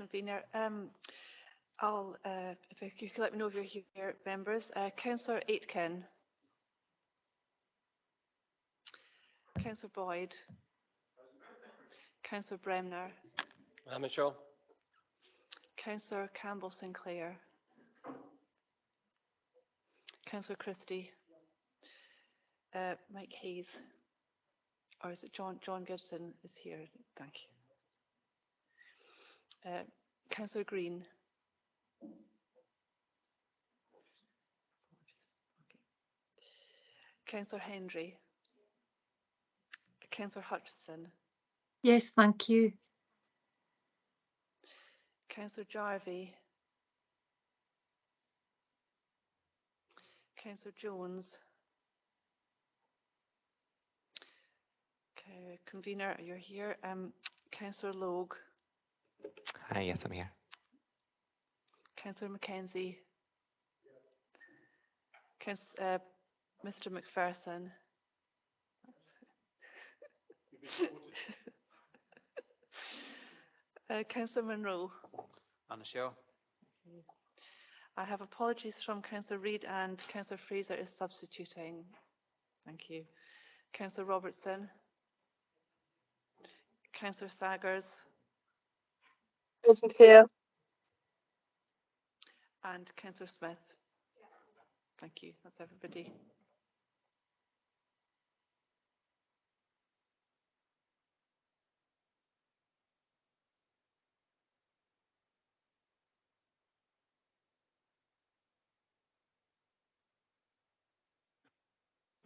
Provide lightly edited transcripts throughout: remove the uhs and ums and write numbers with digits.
Convener. If you could let me know if you're here, members. Councillor Aitken. Councillor Boyd. Councillor Bremner. Mitchell. Councillor Campbell Sinclair. Councillor Christie. Mike Hayes. Or is it John Gibson is here? Thank you. Councillor Green. Councillor Hendry. Councillor Hutchinson. Yes, thank you. Councillor Jarvie. Councillor Jones. Convener, you're here. Councillor Logue. Hi, yes, I'm here. Councillor Mackenzie. Mr. McPherson. Councillor Monroe. Michelle. I have apologies from Councillor Reid, and Councillor Fraser is substituting. Thank you. Councillor Robertson. Councillor Saggers. Isn't here. And Councillor Smith. Thank you. That's everybody.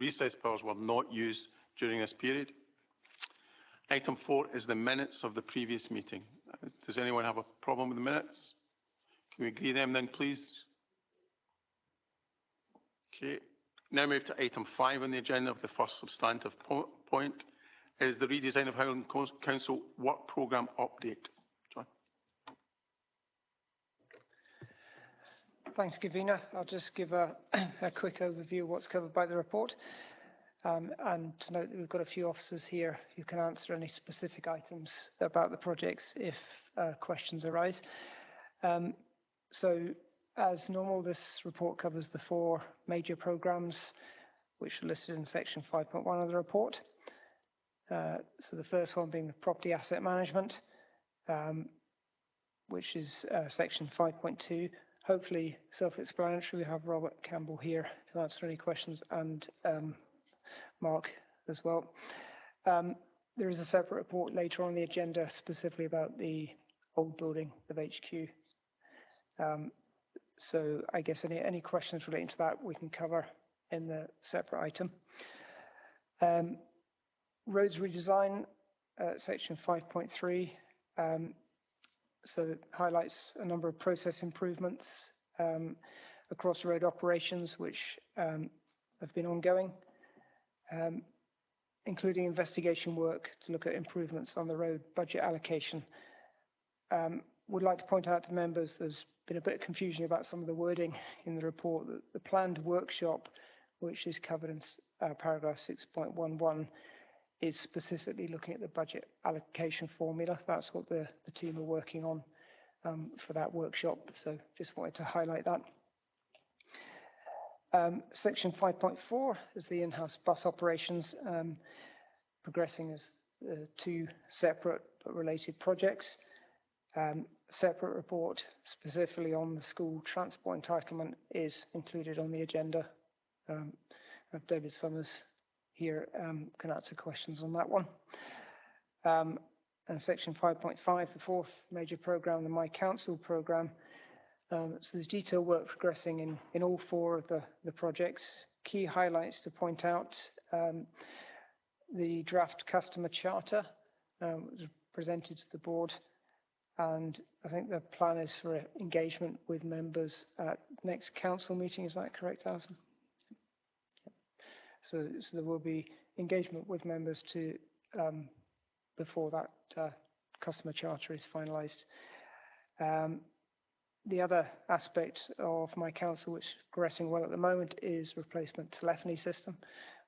Recess powers were not used during this period. Item 4 is the minutes of the previous meeting. Does anyone have a problem with the minutes? Can we agree them then, please? Okay. Now move to item 5 on the agenda of the first substantive point is the redesign of Highland Council work programme update. John. Thanks, Gavina. I'll just give a quick overview of what's covered by the report. And to note that we've got a few officers here who can answer any specific items about the projects if questions arise. So as normal, this report covers the 4 major programmes which are listed in section 5.1 of the report. So the first one being the property asset management, which is section 5.2. Hopefully self-explanatory. We have Robert Campbell here to answer any questions, and Mark as well. There is a separate report later on the agenda specifically about the old building of HQ. So I guess any questions relating to that we can cover in the separate item. Roads redesign, section 5.3. So it highlights a number of process improvements across road operations which have been ongoing, including investigation work to look at improvements on the road budget allocation. Would like to point out to members there's been a bit of confusion about some of the wording in the report. That the planned workshop, which is covered in paragraph 6.11, is specifically looking at the budget allocation formula. That's what the team are working on for that workshop. So just wanted to highlight that. Section 5.4 is the in-house bus operations, progressing as 2 separate but related projects. Separate report specifically on the school transport entitlement is included on the agenda. David Summers here can answer questions on that one. And section 5.5, the 4th major programme, the My Council programme. So there's detailed work progressing in all 4 of the projects. Key highlights to point out: the draft customer charter was presented to the board, and I think the plan is for engagement with members at next council meeting. Is that correct, Alison? So there will be engagement with members to before that customer charter is finalised. The other aspect of My Council, which is progressing well at the moment, is replacement telephony system,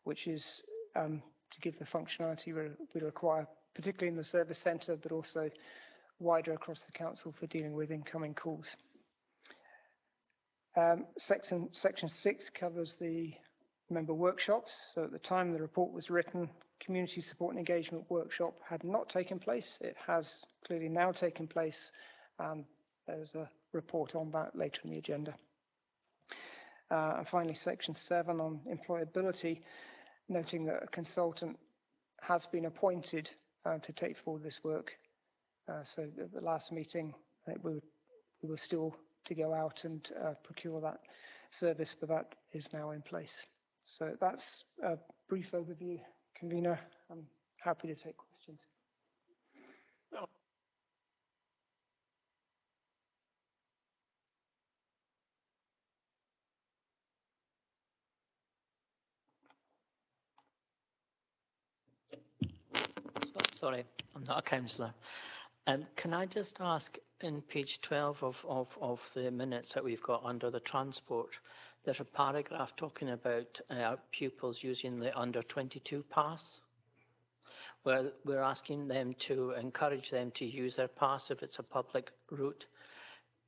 which is to give the functionality we require, particularly in the service centre, but also wider across the council for dealing with incoming calls. Section 6 covers the member workshops. So at the time the report was written, community support and engagement workshop had not taken place. It has clearly now taken place, and there's a report on that later in the agenda. And finally, section 7 on employability, noting that a consultant has been appointed to take forward this work. So at the last meeting, I think we were still to go out and procure that service, but that is now in place. So that's a brief overview, convener. I'm happy to take questions. Sorry, I'm not a councillor. Can I just ask, in page 12 of the minutes that we've got under the transport, there's a paragraph talking about pupils using the under 22 pass, where we're asking them to encourage them to use their pass if it's a public route.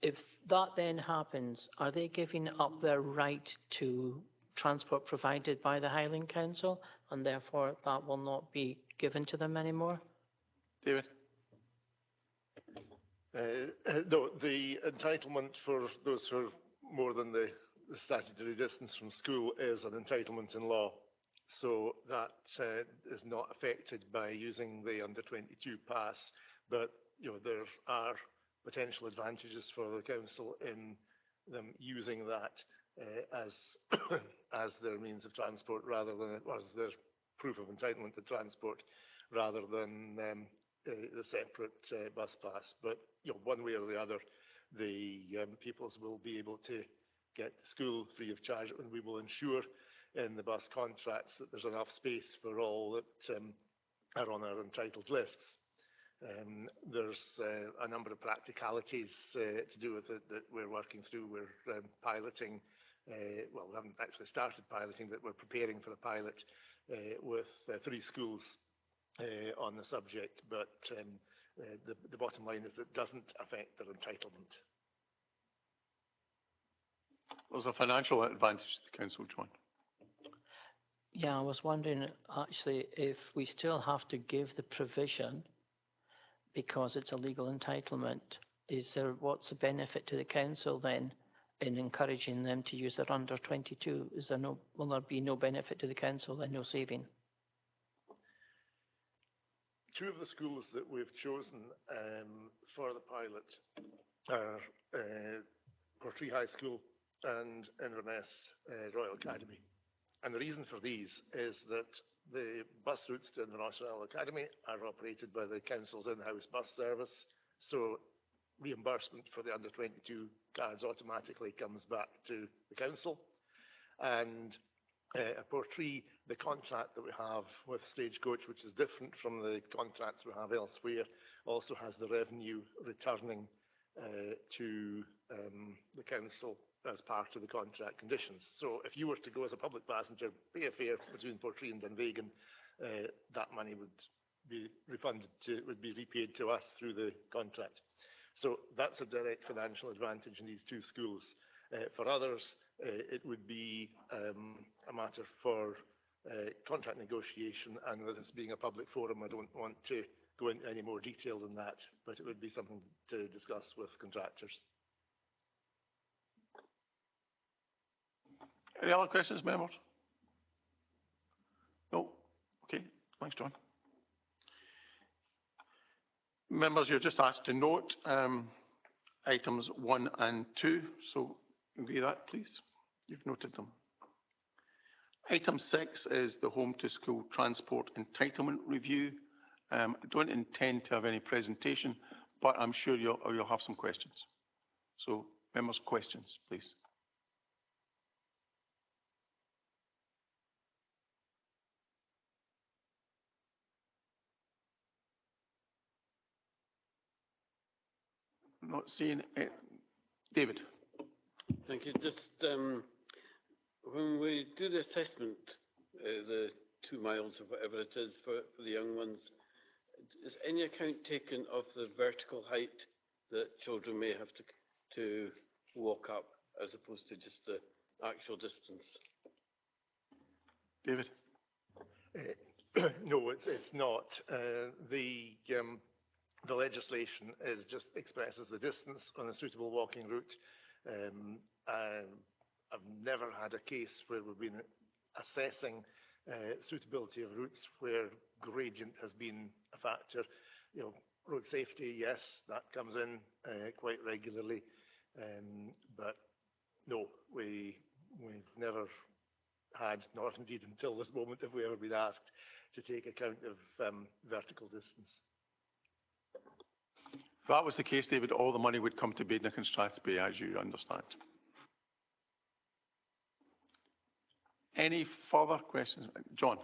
If that then happens, are they giving up their right to transport provided by the Highland Council, and therefore that will not be given to them anymore? David? No, the entitlement for those who are more than the statutory distance from school is an entitlement in law. So that is not affected by using the under 22 pass, but there are potential advantages for the council in them using that as their means of transport, rather than as their proof of entitlement to transport, rather than the separate bus pass. But one way or the other, the pupils will be able to get to school free of charge, and we will ensure in the bus contracts that there's enough space for all that are on our entitled lists. There's a number of practicalities to do with it that we're working through. We're piloting, well, we haven't actually started piloting, but we're preparing for a pilot with 3 schools on the subject, but the bottom line is it doesn't affect their entitlement. There's a financial advantage to the council, John. Yeah, I was wondering actually if we still have to give the provision because it's a legal entitlement. What's the benefit to the council then in encouraging them to use their under 22? Will there be no benefit to the council and no saving? 2 of the schools that we've chosen for the pilot are Portree High School and Inverness Royal Academy. And the reason for these is that the bus routes to Inverness Royal Academy are operated by the council's in-house bus service. So reimbursement for the under 22 cards automatically comes back to the council. And at Portree, the contract that we have with Stagecoach, which is different from the contracts we have elsewhere, also has the revenue returning to the council as part of the contract conditions. So if you were to go as a public passenger, pay a fare between Portree and Dunvegan, that money would be refunded would be repaid to us through the contract. So that's a direct financial advantage in these 2 schools. For others, it would be a matter for contract negotiation, and with this being a public forum, I don't want to go into any more detail than that, but it would be something to discuss with contractors. Any other questions, members? No? Okay, thanks, John. Members, you're just asked to note items 1 and 2, so agree that, please. You've noted them. Item 6 is the Home to School Transport Entitlement Review. I don't intend to have any presentation, but I'm sure you'll have some questions. So, members, questions, please. Not seeing it. David. Thank you. Just when we do the assessment, the 2 miles or whatever it is for the young ones, is any account taken of the vertical height that children may have to walk up, as opposed to just the actual distance? David? No, it's not. The legislation just expresses the distance on a suitable walking route. I've never had a case where we've been assessing suitability of routes where gradient has been a factor. You know, road safety, yes, that comes in quite regularly, but no, we've never had, nor indeed until this moment have we ever been asked to take account of vertical distance. If that was the case, David, all the money would come to Badenoch and Strathspey, as you understand. Any further questions? John?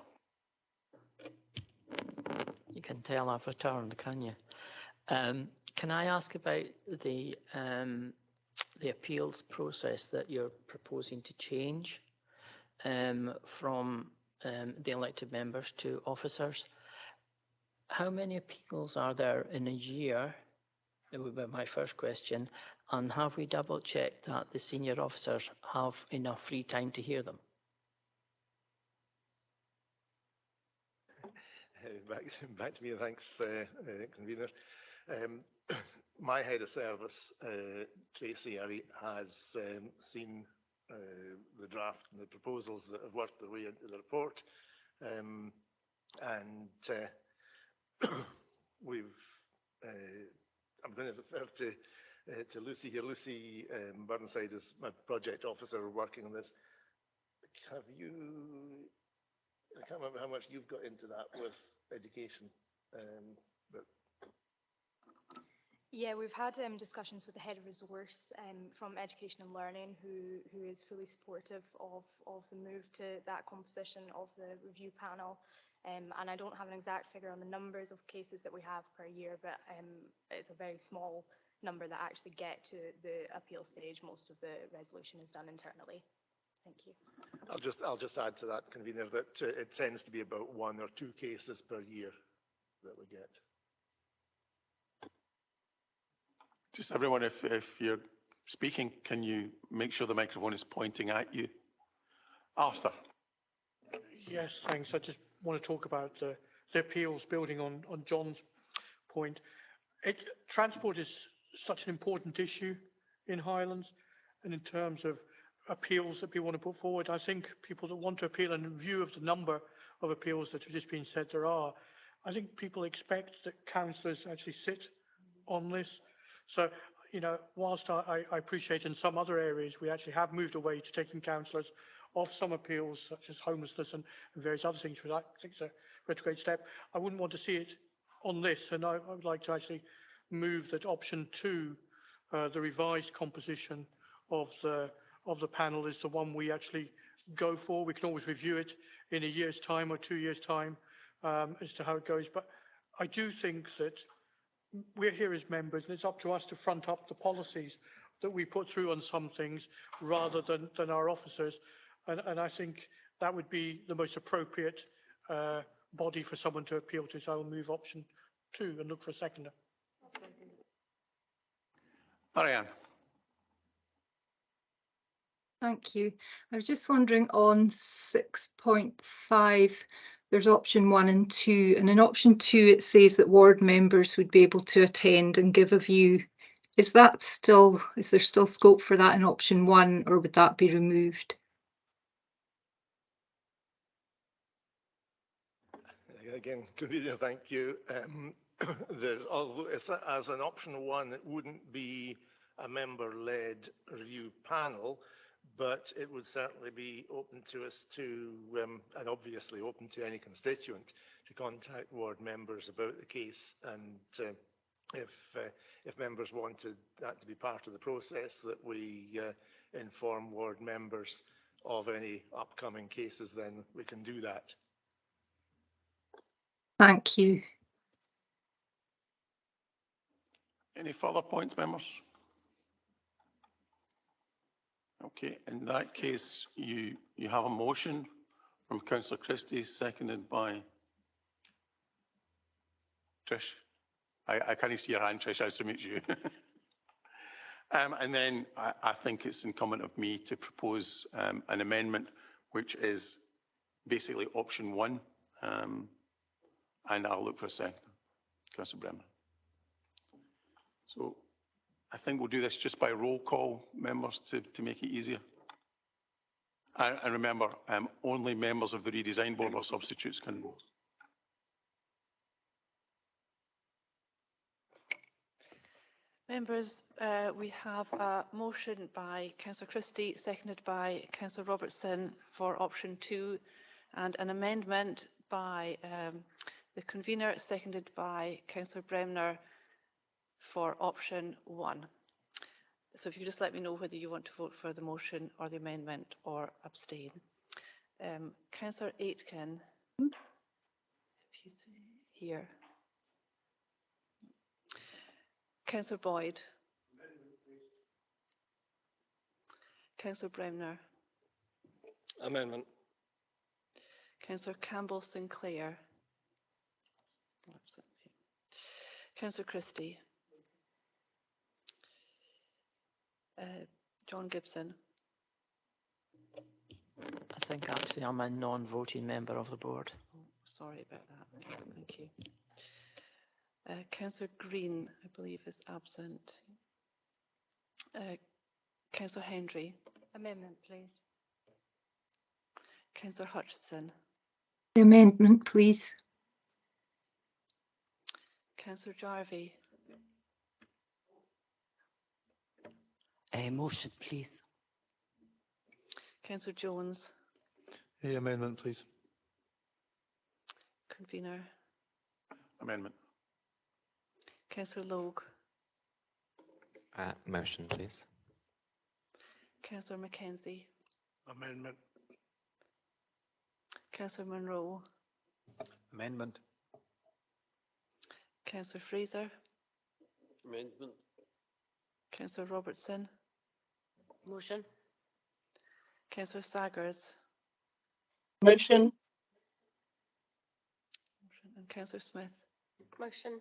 You can tell I've returned, can you? Can I ask about the appeals process that you're proposing to change from the elected members to officers? How many appeals are there in a year? That would be my first question. And have we double checked that the senior officers have enough free time to hear them? Back to me, thanks, convener. My head of service, Tracy, has seen the draft and the proposals that have worked their way into the report, and we've. I'm going to refer to Lucy here. Lucy Burnside is my project officer working on this. Have you? I can't remember how much you've got into that with education, but. Yeah, we've had discussions with the head of resource from Education and Learning, who is fully supportive of the move to that composition of the review panel. And I don't have an exact figure on the numbers of cases that we have per year, but it's a very small number that actually get to the appeal stage. Most of the resolution is done internally. Thank you. I'll just add to that, convener, that it tends to be about 1 or 2 cases per year that we get. Just everyone, if you're speaking, can you make sure the microphone is pointing at you? Alistair. Yes, thanks. I just want to talk about the appeals, building on John's point. Transport is such an important issue in Highlands, and in terms of appeals that people want to put forward, I think people that want to appeal, and in view of the number of appeals that have just been said there are, I think people expect that councillors actually sit on this. So, you know, whilst I appreciate in some other areas we actually have moved away to taking councillors off some appeals, such as homelessness and various other things, which I think is a retrograde step, I wouldn't want to see it on this, and I would like to actually move that option 2, the revised composition of the panel, is the one we actually go for. We can always review it in a year's time or 2 years' time as to how it goes, but I do think that we're here as members, and it's up to us to front up the policies that we put through on some things rather than our officers. And I think that would be the most appropriate body for someone to appeal to. So I will move option 2 and look for a seconder. Marianne. Thank you. I was just wondering on 6.5, there's option 1 and 2, and in option 2 it says that ward members would be able to attend and give a view. Is there still scope for that in option 1, or would that be removed? Again, convener, thank you. Although as an option 1, it wouldn't be a member-led review panel, but it would certainly be open to us to, and obviously open to any constituent, to contact ward members about the case. And if members wanted that to be part of the process, that we inform ward members of any upcoming cases, then we can do that. Thank you. Any further points, members? Okay, in that case, you have a motion from Councillor Christie, seconded by Trish? I can't see your hand, Trish, I assume it's you. And then I think it's incumbent of me to propose an amendment, which is basically option 1. And I'll look for a second. Councillor Bremer. So I think we'll do this just by roll call, members, to make it easier. And remember, only members of the redesign board or substitutes can vote. Members, we have a motion by Councillor Christie, seconded by Councillor Robertson for option 2, and an amendment by the convener, seconded by Councillor Bremner for option 1. So if you could just let me know whether you want to vote for the motion or the amendment or abstain. Councillor Aitken, if he's here. Councillor Boyd. Councillor Bremner. Amendment. Councillor Campbell Sinclair. Councillor Christie. John Gibson. I think actually I'm a non-voting member of the board. Oh, sorry about that. Thank you. Councillor Green, I believe, is absent. Councillor Hendry. Amendment, please. Councillor Hutchinson. The amendment, please. Councillor Jarvie. A motion, please. Councillor Jones. The amendment, please. Convener. Amendment. Councillor Logue. Motion, please. Councillor Mackenzie. Amendment. Councillor Munro. Amendment. Councillor Fraser. Amendment. Councillor Robertson. Motion. Councillor Saggers. Motion. And Councillor Smith. Motion.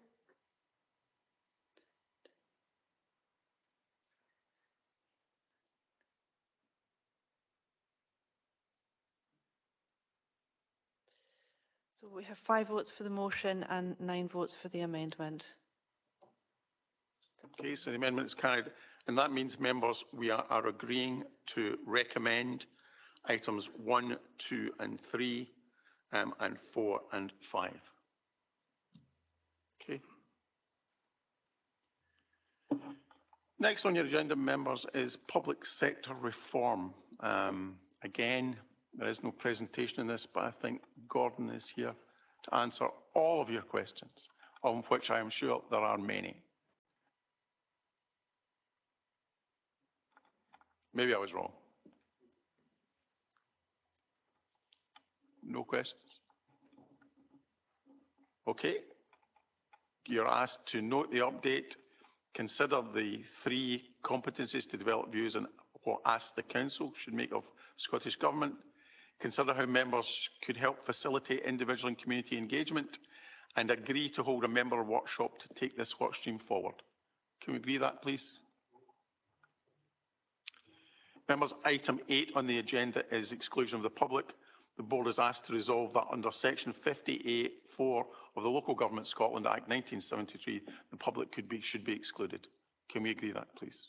So we have 5 votes for the motion and 9 votes for the amendment. Okay, so the amendment is carried. And that means, members, we are agreeing to recommend items 1, 2 and 3 and 4 and 5. Okay. Next on your agenda, members, is public sector reform. Again, there is no presentation in this, but I think Gordon is here to answer all of your questions, of which I am sure there are many. Maybe I was wrong. No questions? Okay. You're asked to note the update, consider the 3 competencies to develop views and what asks the Council should make of Scottish Government, consider how members could help facilitate individual and community engagement, and agree to hold a member workshop to take this workstream forward. Can we agree that, please? Members, item 8 on the agenda is exclusion of the public. The board is asked to resolve that under section 58(4) of the Local Government Scotland Act 1973, the public should be excluded. Can we agree that, please?